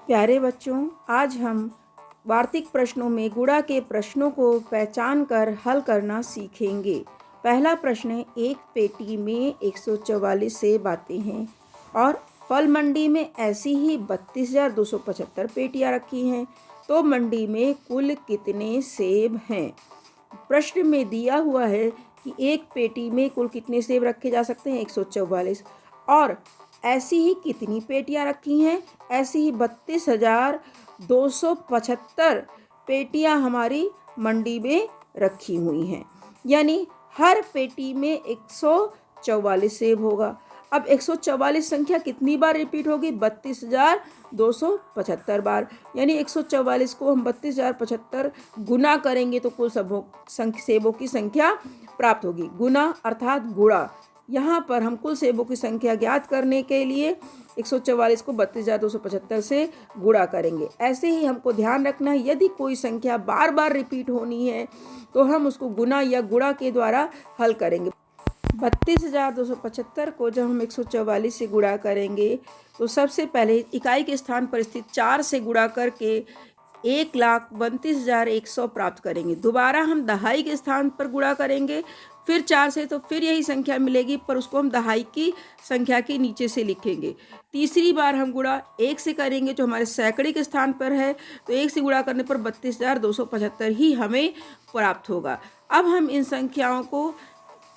प्यारे बच्चों, आज हम वार्तिक प्रश्नों में गुणा के प्रश्नों को पहचान कर हल करना सीखेंगे। पहला प्रश्न है, एक पेटी में 144 सेब आते हैं और फल मंडी में ऐसी ही 32,275 पेटियां रखी हैं, तो मंडी में कुल कितने सेब हैं? प्रश्न में दिया हुआ है कि एक पेटी में कुल कितने सेब रखे जा सकते हैं, 144, और ऐसी ही कितनी पेटियां रखी हैं? ऐसी ही 32,275 पेटियां हमारी मंडी में रखी हुई हैं, यानी हर पेटी में 144 सेब होगा। अब 144 संख्या कितनी बार रिपीट होगी? 32,275 बार, यानी 144 को हम 32,075 गुना करेंगे तो कुल सेबों की संख्या प्राप्त होगी। गुना अर्थात गुणा। यहाँ पर हम कुल सेबों की संख्या ज्ञात करने के लिए 144 को 32,275 से गुणा करेंगे। ऐसे ही हमको ध्यान रखना है, यदि कोई संख्या बार बार रिपीट होनी है तो हम उसको गुना या गुणा के द्वारा हल करेंगे। 32,275 को जब हम 144 से गुणा करेंगे तो सबसे पहले इकाई के स्थान पर स्थित 4 से गुणा करके 1,32,100 प्राप्त करेंगे। दोबारा हम दहाई के स्थान पर गुणा करेंगे, फिर 4 से, तो फिर यही संख्या मिलेगी, पर उसको हम दहाई की संख्या के नीचे से लिखेंगे। तीसरी बार हम गुणा 1 से करेंगे, जो हमारे सैकड़े के स्थान पर है, तो 1 से गुणा करने पर 32,275 ही हमें प्राप्त होगा। अब हम इन संख्याओं को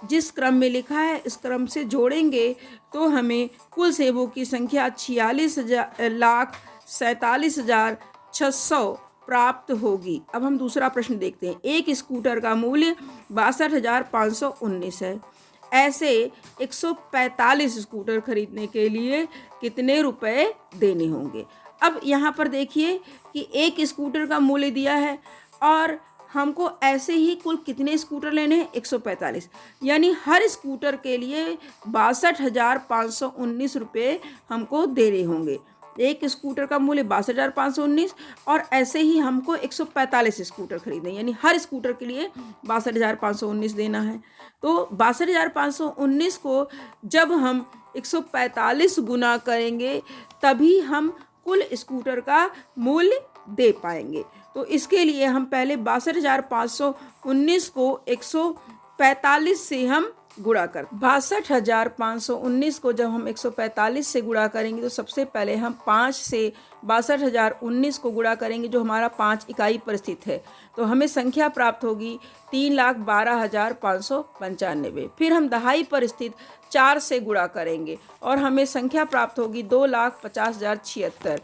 जिस क्रम में लिखा है इस क्रम से जोड़ेंगे तो हमें कुल सेबों की संख्या 46,47,600 प्राप्त होगी। अब हम दूसरा प्रश्न देखते हैं। एक स्कूटर का मूल्य 62,519 है। ऐसे 145 स्कूटर खरीदने के लिए कितने रुपए देने होंगे? अब यहाँ पर देखिए कि एक स्कूटर का मूल्य दिया है और हमको ऐसे ही कुल कितने स्कूटर लेने हैं? 145, यानी हर स्कूटर के लिए 62,519 रुपये हमको देने होंगे। एक स्कूटर का मूल्य 62,519 और ऐसे ही हमको 145 स्कूटर खरीदने, यानी हर स्कूटर के लिए 62,519 देना है। तो 62,519 को जब हम 145 गुना करेंगे तभी हम कुल स्कूटर का मूल्य दे पाएंगे। तो इसके लिए हम पहले 62,519 को 145 से हम गुणा कर 62,519 को जब हम 145 से गुणा करेंगे तो सबसे पहले हम 5 से 62,019 को गुणा करेंगे, जो हमारा 5 इकाई पर स्थित है, तो हमें संख्या प्राप्त होगी 3,12,595। फिर हम दहाई पर स्थित 4 से गुणा करेंगे और हमें संख्या प्राप्त होगी 2,50,076।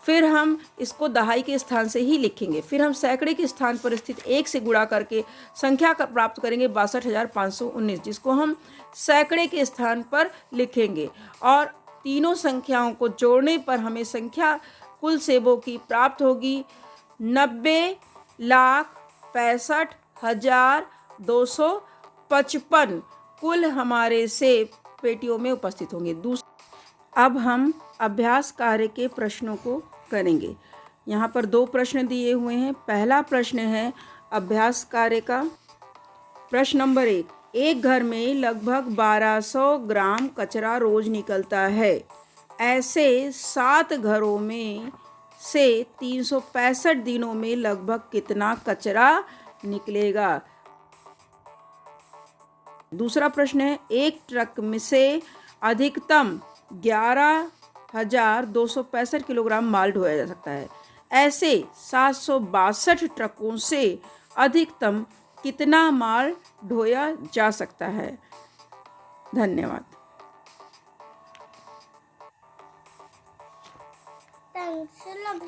फिर हम इसको दहाई के स्थान से ही लिखेंगे। फिर हम सैकड़े के स्थान पर स्थित 1 से गुणा करके संख्या का प्राप्त करेंगे 62,519, जिसको हम सैकड़े के स्थान पर लिखेंगे और तीनों संख्याओं को जोड़ने पर हमें संख्या कुल सेबों की प्राप्त होगी 90,65,255 कुल हमारे सेब पेटियों में उपस्थित होंगे। अब हम अभ्यास कार्य के प्रश्नों को करेंगे। यहाँ पर 2 प्रश्न दिए हुए हैं। पहला प्रश्न है अभ्यास कार्य का। प्रश्न नंबर 1, एक घर में लगभग 1200 ग्राम कचरा रोज निकलता है। ऐसे 7 घरों में से 365 दिनों में लगभग कितना कचरा निकलेगा? दूसरा प्रश्न है, एक ट्रक में से अधिकतम 11,265 किलोग्राम माल ढोया जा सकता है। ऐसे 762 ट्रकों से अधिकतम कितना माल ढोया जा सकता है? धन्यवाद।